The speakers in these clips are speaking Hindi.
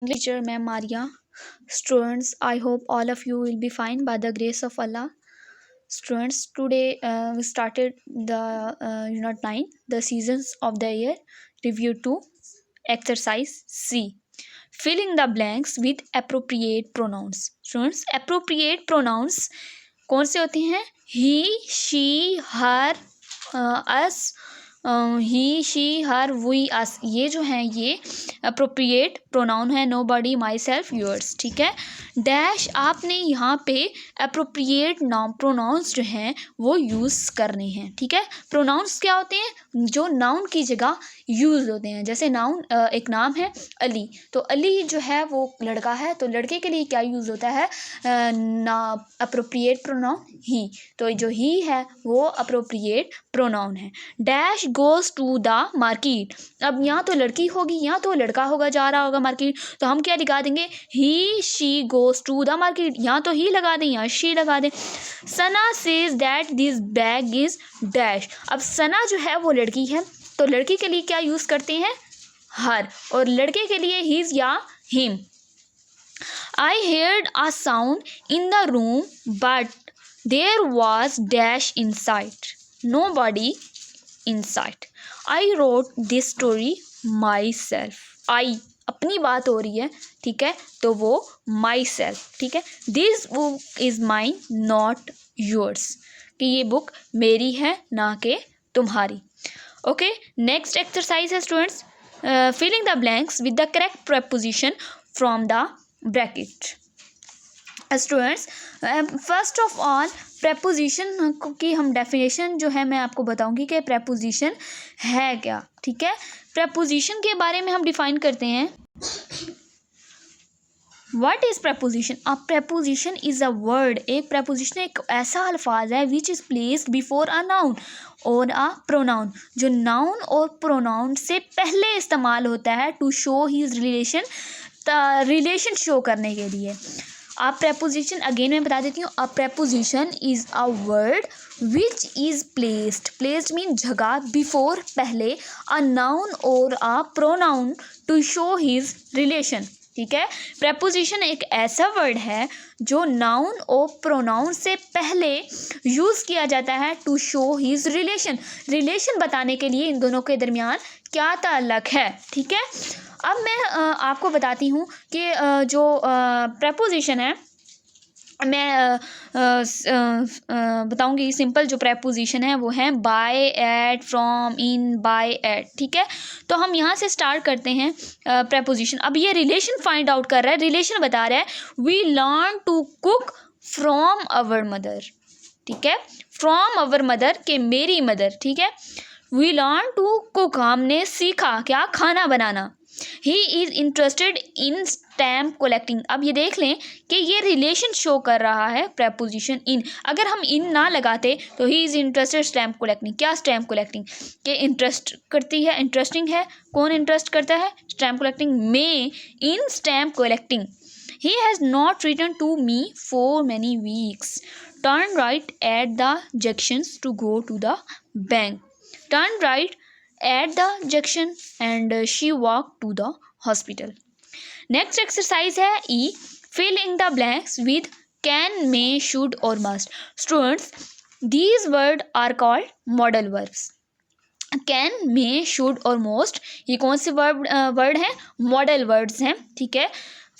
Teacher Ma'am Maria. Students, I hope all of you will be fine by the grace of Allah. Students, today we started the Unit 9, the seasons of the year, review 2, exercise C. Filling the blanks with appropriate pronouns. Students, appropriate pronouns कौन से होते हैं? He, she, her, us, he she her we us, ये जो हैं ये अप्रोप्रिएट प्रोनाउन है. Nobody, myself, yours. ठीक है. डैश आपने यहाँ पे अप्रोप्रिएट नाउन प्रोनाउंस जो हैं वो यूज़ करने हैं. ठीक है. प्रोनाउंस क्या होते हैं? जो नाउन की जगह यूज़ होते हैं. जैसे नाउन, एक नाम है अली, तो अली जो है वो लड़का है, तो लड़के के लिए क्या यूज़ होता है? ना अप्रोप्रिएट प्रोनाउन ही. तो जो ही है वो अप्रोप्रिएट प्रोनाउन है. Dash goes to the market. अब यहाँ तो लड़की होगी, यहाँ तो लड़का होगा, जा रहा होगा मार्केट, तो हम क्या लगा देंगे? He she goes to the market. यहाँ तो ही लगा दें, यहाँ शी लगा दें. Sana says that this bag is dash. अब सना जो है वो लड़की है, तो लड़की के लिए क्या यूज़ करते हैं? हर. और लड़के के लिए हिज या him. I heard a sound in the room but there was dash inside. Nobody inside. I wrote this story myself. I अपनी बात हो रही है, ठीक है, तो वो myself. ठीक है. This book is mine, not yours. कि ये बुक मेरी है, ना कि तुम्हारी. ओके. नेक्स्ट एक्सरसाइज है students, filling the blanks with the correct preposition from the bracket. Students, first of all preposition की हम डेफिनेशन जो है मैं आपको बताऊंगी कि प्रेपोजिशन है क्या. ठीक है. प्रेपोजिशन के बारे में हम डिफाइन करते हैं. What is preposition? A preposition is a word. एक प्रेपोजिशन एक ऐसा अल्फाज है which is placed before a noun और अ प्रोनाउन, जो नाउन और प्रोनाउन से पहले इस्तेमाल होता है to show his relation, relation show करने के लिए. अ प्रेपोजिशन, अगेन मैं बता देती हूँ, a preposition is a word which is placed. Placed mean जगह, बिफोर पहले, अ नाउन और a pronoun to show his relation. ठीक है. प्रेपोजिशन एक ऐसा वर्ड है जो नाउन और प्रोनाउन से पहले यूज़ किया जाता है to show his relation. Relation बताने के लिए इन दोनों के दरमियान क्या ताल्लुक है. ठीक है. अब मैं आपको बताती हूँ कि जो प्रेपोजिशन है, मैं बताऊंगी. सिंपल जो प्रेपोजिशन है वो है by, at, from, in, by, at. ठीक है. तो हम यहाँ से स्टार्ट करते हैं प्रेपोजिशन. अब ये रिलेशन फाइंड आउट कर रहा है, रिलेशन बता रहा है. We learn to cook from our mother. ठीक है. फ्रॉम अवर मदर के मेरी मदर. ठीक है. वी लर्न टू कुक, हमने सीखा क्या? खाना बनाना. He is interested in stamp collecting. अब ये देख लें कि ये रिलेशन शो कर रहा है प्रेपोजिशन इन. अगर हम इन ना लगाते तो ही इज़ इंटरेस्टेड स्टैम्प कलेक्टिंग. क्या स्टैम्प कलेक्टिंग? के इंटरेस्ट करती है, इंटरेस्टिंग है. कौन इंटरेस्ट करता है? स्टैम्प कलेक्टिंग में. In stamp collecting. He has not return to me for many weeks. Turn right at the junctions to go to the bank. Turn right at the junction and she walked to the hospital. Next exercise है E. Fill in the blanks with can, may, should or must. Students, these words are called modal verbs. Can, may, should और मोस्ट, ये कौन से वर्ड हैं? मॉडल वर्ड्स हैं. ठीक है.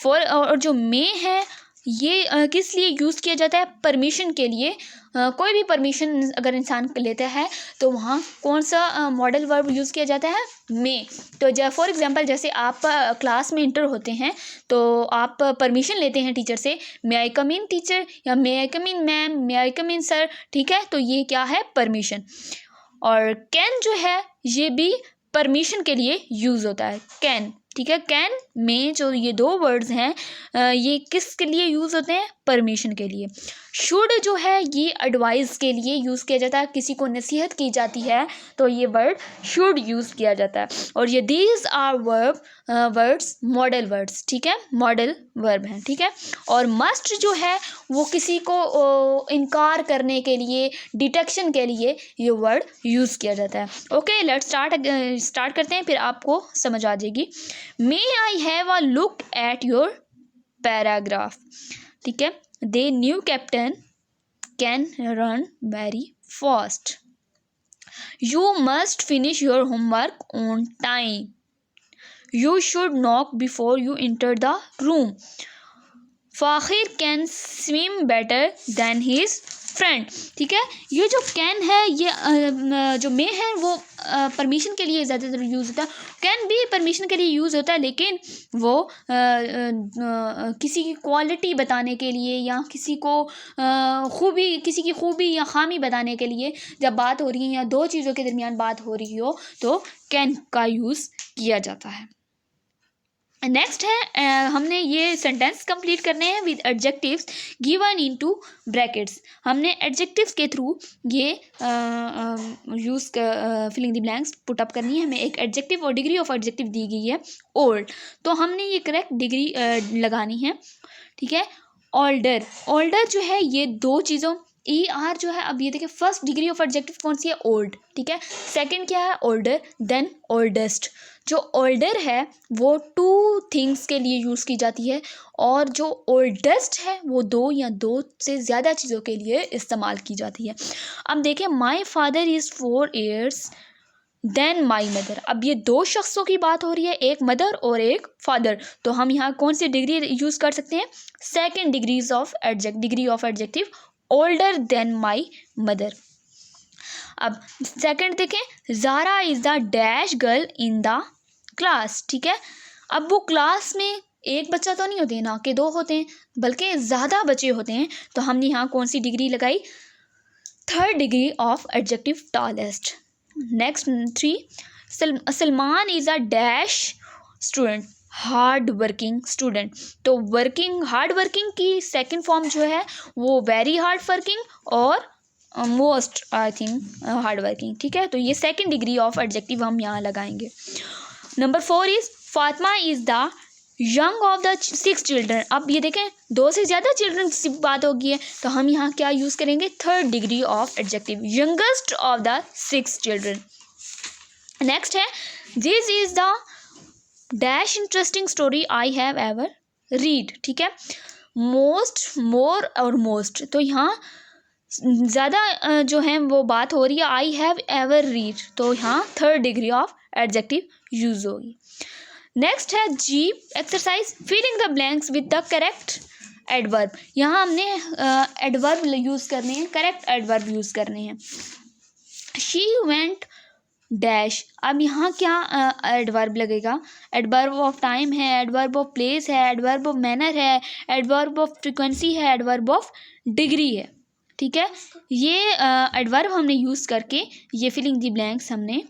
फॉर, और जो मे है ये किस लिए यूज़ किया जाता है? परमिशन के लिए. कोई भी परमिशन अगर इंसान लेता है तो वहाँ कौन सा मॉडल वर्ब यूज़ किया जाता है? मे. तो फॉर एग्जांपल जैसे आप क्लास में इंटर होते हैं तो आप परमिशन लेते हैं टीचर से, मे आई कम इन टीचर, या मे आई कम इन मैम, मे आई कम इन सर. ठीक है. तो ये क्या है? परमिशन. और कैन जो है ये भी परमिशन के लिए यूज़ होता है. कैन. ठीक है. कैन में जो ये दो वर्ड्स हैं ये किसके लिए यूज़ होते हैं? परमिशन के लिए. शुड जो है ये एडवाइस के लिए यूज़ किया जाता है. किसी को नसीहत की जाती है तो ये वर्ड शुड यूज़ किया जाता है. और ये these are words modal words. ठीक है. मॉडल वर्ब हैं. ठीक है. और मस्ट जो है वो किसी को इनकार करने के लिए, डिटेक्शन के लिए ये वर्ड यूज़ किया जाता है. ओके. लेट्स स्टार्ट करते हैं, फिर आपको समझ आ जाएगी. May I have a look at your paragraph, ठीक है। The new captain can run very fast, you must finish your homework on time, you should knock before you enter the room, Fakhir can swim better than his friend, ठीक है। ये जो कैन है, ये जो मे है वो परमिशन के लिए ज़्यादातर यूज़ होता है। कैन भी परमिशन के लिए यूज़ होता है, लेकिन वो किसी की क्वालिटी बताने के लिए या किसी की खूबी या ख़ामी बताने के लिए जब बात हो रही है या दो चीज़ों के दरमियान बात हो रही हो तो कैन का यूज़ किया जाता है। नेक्स्ट है हमने ये सेंटेंस कंप्लीट करने हैं with adjectives given into brackets. हमने एडजेक्टिव्स के थ्रू ये use filling the blanks put up करनी है। हमें एक एडजेक्टिव और डिग्री ऑफ एडजेक्टिव दी गई है ओल्ड, तो हमने ये करेक्ट डिग्री लगानी है, ठीक है। ओल्डर, ओल्डर जो है ये दो चीज़ों ई आर जो है, अब ये देखिए फर्स्ट डिग्री ऑफ एडजेक्टिव कौन सी है, ओल्ड, ठीक है। सेकंड क्या है, ओल्डर, देन ओल्डेस्ट। जो ओल्डर है वो टू थिंग्स के लिए यूज़ की जाती है और जो ओल्डेस्ट है वो दो या दो से ज़्यादा चीज़ों के लिए इस्तेमाल की जाती है। अब देखें, my father is 4 years than my mother. अब ये दो शख्सों की बात हो रही है, एक मदर और एक फादर, तो हम यहाँ कौन सी डिग्री यूज़ कर सकते हैं, second degree of adjective older than my mother. अब सेकंड देखें, Zara is the dash girl in the class, ठीक है। अब वो क्लास में एक बच्चा तो नहीं होते हैं, ना कि दो होते हैं, बल्कि ज़्यादा बच्चे होते हैं, तो हमने यहाँ कौन सी डिग्री लगाई, third degree of adjective tallest. Next 3, Salman is a dash student, hard working student. तो वर्किंग, हार्ड वर्किंग की सेकंड फॉर्म जो है वो वेरी हार्ड वर्किंग और most I think hard working, ठीक है। तो ये सेकंड डिग्री ऑफ एडजेक्टिव हम यहाँ लगाएंगे। Number 4 is Fatima is the young of the 6 children. अब ये देखें, दो से ज़्यादा चिल्ड्रन की बात होगी है, तो हम यहाँ क्या यूज़ करेंगे, third degree of adjective, youngest of the 6 children. Next है, this is the dash interesting story I have ever read, ठीक है। मोस्ट, मोर और मोस्ट, तो यहाँ ज़्यादा जो है वो बात हो रही है आई हैव एवर रीड, तो यहाँ third degree of adjective use होगी। नेक्स्ट है जी exercise, filling the blanks with the correct adverb. यहाँ हमने एडवर्ब यूज़ करने हैं, करेक्ट एडवर्ब यूज़ करने हैं। शी वेंट डैश, अब यहाँ क्या एडवर्ब लगेगा, एडवर्ब ऑफ टाइम है, एडवर्ब ऑफ प्लेस है, एडवर्ब ऑफ मैनर है, एडवर्ब ऑफ फ्रिक्वेंसी है, एडवर्ब ऑफ डिग्री है, ठीक है। ये एडवर्ब हमने यूज़ करके ये फिलिंग दी ब्लैंक्स हमने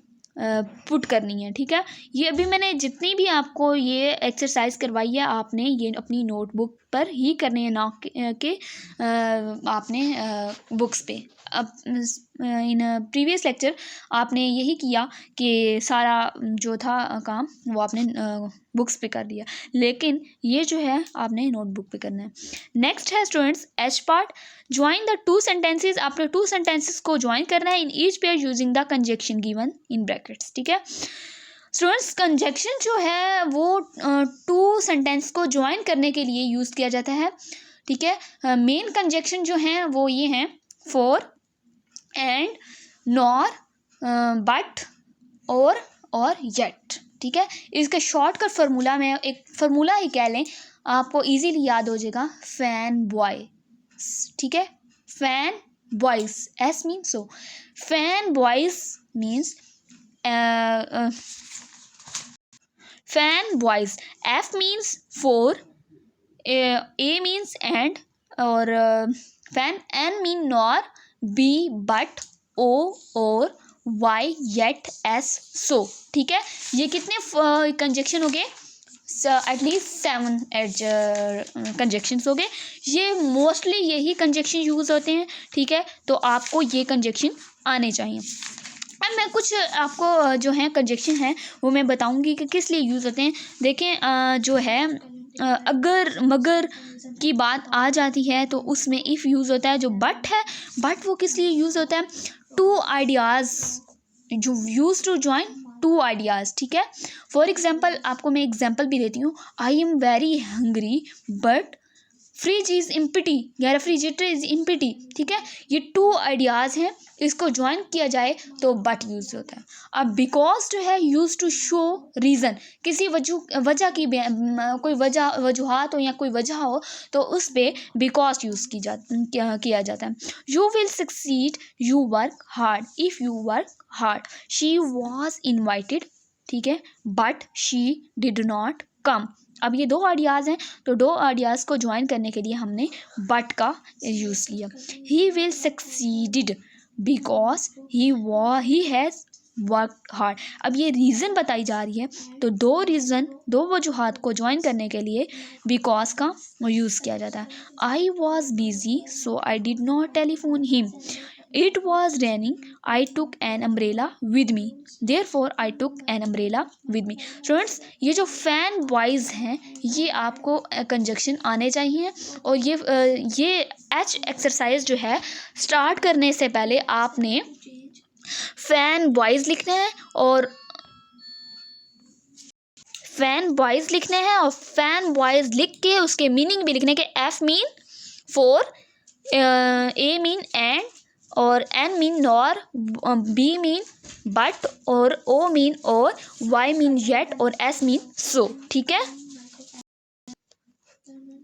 पुट करनी है, ठीक है। ये अभी मैंने जितनी भी आपको ये एक्सरसाइज करवाई है, आपने ये अपनी नोटबुक पर ही करनी है, ना कि आपने बुक्स पे। अब इन प्रीवियस लेक्चर आपने यही किया कि सारा जो था काम वो आपने बुक्स पे कर दिया, लेकिन ये जो है आपने नोटबुक पे करना है। नेक्स्ट है students H part, join the two sentences. आपने टू सेंटेंसेस को ज्वाइन करना है in each pair using the conjunction given in brackets, ठीक है। स्टूडेंट्स कंजक्शन जो है वो टू सेंटेंस को ज्वाइन करने के लिए यूज़ किया जाता है, ठीक है। मेन कंजक्शन जो हैं वो ये हैं फॉर, एंड, नॉर, बट, और येट, ठीक है। इसका शॉर्टकट फार्मूला में एक फार्मूला ही कह लें, आपको इजीली याद हो जाएगा, फैन बॉय, ठीक है। Fan boys, S mean so, fan boys means fan boys, F means for, A means and, और fan, N mean nor, B but, O or, Y yet, S सो, ठीक है। ये कितने कंजक्शन हो गए, एटलीस्ट 7 कंजक्शंस हो गए। ये मोस्टली यही कंजक्शन यूज़ होते हैं, ठीक है। तो आपको ये कंजक्शन आने चाहिए। अब मैं कुछ आपको जो है कंजक्शन है वो मैं बताऊंगी कि किस लिए यूज़ होते हैं। देखें जो है अगर मगर की बात आ जाती है तो उसमें इफ़ यूज़ होता है। जो बट है, बट वो किस लिए यूज़ होता है, टू आइडियाज़ जो use to join two ideas, ठीक है। फॉर एग्जाम्पल आपको मैं एग्जाम्पल भी देती हूँ, I am very hungry but fridge is empty या रेफ्रिजरेटर इज़ एम्प्टी, ठीक है। ये टू आइडियाज़ हैं, इसको ज्वाइन किया जाए तो बट यूज़ होता है। अब बिकॉज जो है यूज टू शो रीज़न, किसी वजह की कोई वजूहात हो या कोई वजह हो तो उस पर बिकॉज यूज़ किया जाता है। You will succeed, you work hard, if you work hard, she was invited, ठीक है, but she did not come. अब ये दो आइडियाज़ हैं, तो दो आइडियाज़ को ज्वाइन करने के लिए हमने बट का यूज़ किया। He will succeeded because he has work hard. अब ये रीज़न बताई जा रही है, तो दो वजूहात को ज्वाइन करने के लिए बिकॉज का यूज़ किया जाता है। I was busy so I did not telephone him, it was raining I took an umbrella with me, therefore I took an umbrella with me. Students, ये जो फैन वॉइस हैं ये आपको कंजक्शन आने चाहिए, और ये एच एक्सरसाइज जो है स्टार्ट करने से पहले आपने फैन वॉइस लिखना है और फैन वॉइस लिख के उसके मीनिंग भी लिखने के। F mean for, A mean and, और N mean nor, B mean but, और O mean or, Y mean yet, और एस मीन सो, ठीक है।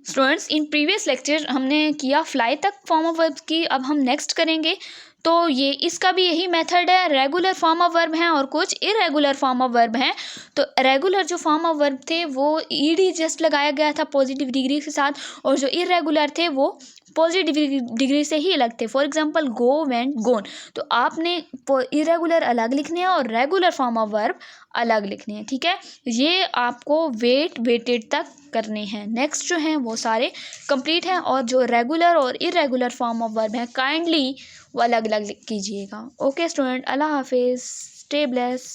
स्टूडेंट्स, इन प्रीवियस लेक्चर हमने किया फ्लाई तक फॉर्म ऑफ वर्ब की, अब हम नेक्स्ट करेंगे। तो ये इसका भी यही मेथड है, रेगुलर फॉर्म ऑफ वर्ब हैं और कुछ इरेगुलर फॉर्म ऑफ वर्ब हैं। तो रेगुलर जो फॉर्म ऑफ वर्ब थे वो ईडी जस्ट लगाया गया था पॉजिटिव डिग्री के साथ, और जो इरेगुलर थे वो पॉजिटिव डिग्री से ही अलग थे। फॉर एग्जांपल गो, वेंट, गोन, तो आपने इरेगुलर अलग लिखने हैं और रेगुलर फॉर्म ऑफ वर्ब अलग लिखने हैं, ठीक है। ये आपको वेटेड तक करने हैं। नेक्स्ट जो हैं वो सारे कंप्लीट हैं, और जो रेगुलर और इरेगुलर फॉर्म ऑफ वर्ब हैं काइंडली वो अलग अलग कीजिएगा। ओके स्टूडेंट, अल्लाह हाफिज़, स्टे ब्लेस।